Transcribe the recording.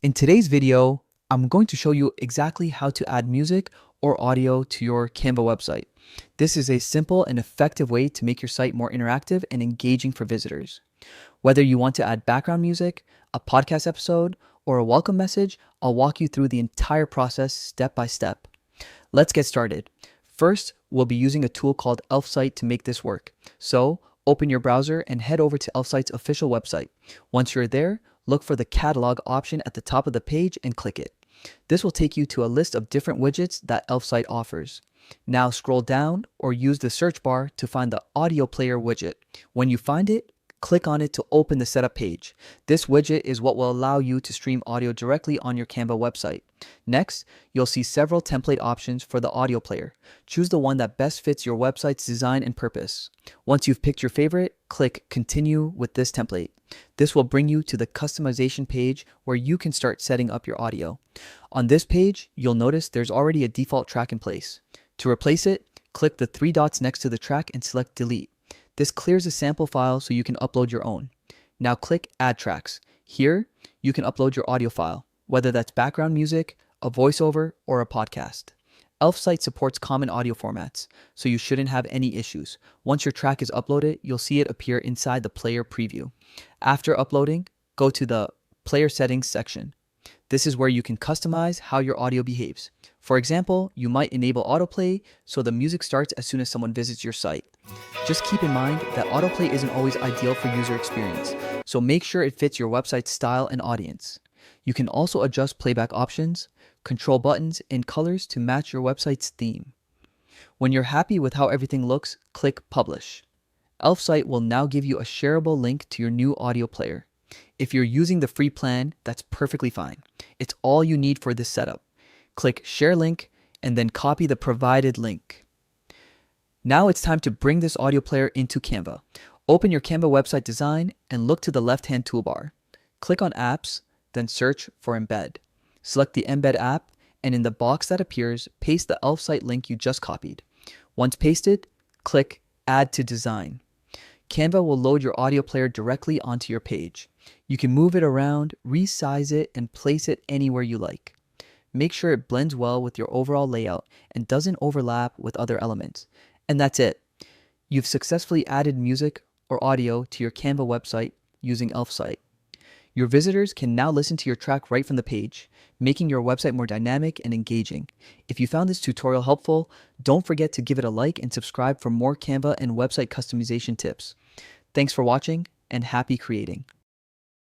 In today's video, I'm going to show you exactly how to add music or audio to your Canva website. This is a simple and effective way to make your site more interactive and engaging for visitors. Whether you want to add background music, a podcast episode, or a welcome message, I'll walk you through the entire process step by step. Let's get started. First, we'll be using a tool called Elfsight to make this work. So, open your browser and head over to Elfsight's official website. Once you're there, look for the catalog option at the top of the page and click it. This will take you to a list of different widgets that Elfsight offers. Now scroll down or use the search bar to find the audio player widget. When you find it, click on it to open the setup page. This widget is what will allow you to stream audio directly on your Canva website. Next, you'll see several template options for the audio player. Choose the one that best fits your website's design and purpose. Once you've picked your favorite, click Continue with this template. This will bring you to the customization page where you can start setting up your audio. On this page, you'll notice there's already a default track in place. To replace it, click the three dots next to the track and select Delete. This clears a sample file so you can upload your own. Now click Add Tracks. Here, you can upload your audio file, whether that's background music, a voiceover, or a podcast. Elfsight supports common audio formats, so you shouldn't have any issues. Once your track is uploaded, you'll see it appear inside the player preview. After uploading, go to the Player Settings section. This is where you can customize how your audio behaves. For example, you might enable autoplay so the music starts as soon as someone visits your site. Just keep in mind that autoplay isn't always ideal for user experience, so make sure it fits your website's style and audience. You can also adjust playback options, control buttons, and colors to match your website's theme. When you're happy with how everything looks, click Publish. Elfsight will now give you a shareable link to your new audio player. If you're using the free plan, that's perfectly fine. It's all you need for this setup. Click Share Link and then copy the provided link. Now it's time to bring this audio player into Canva. Open your Canva website design and look to the left-hand toolbar. Click on Apps, then search for Embed. Select the Embed app, and in the box that appears, paste the Elfsight link you just copied. Once pasted, click Add to Design. Canva will load your audio player directly onto your page. You can move it around, resize it, and place it anywhere you like. Make sure it blends well with your overall layout and doesn't overlap with other elements. And that's it. You've successfully added music or audio to your Canva website using Elfsight. Your visitors can now listen to your track right from the page, making your website more dynamic and engaging. If you found this tutorial helpful, don't forget to give it a like and subscribe for more Canva and website customization tips. Thanks for watching and happy creating.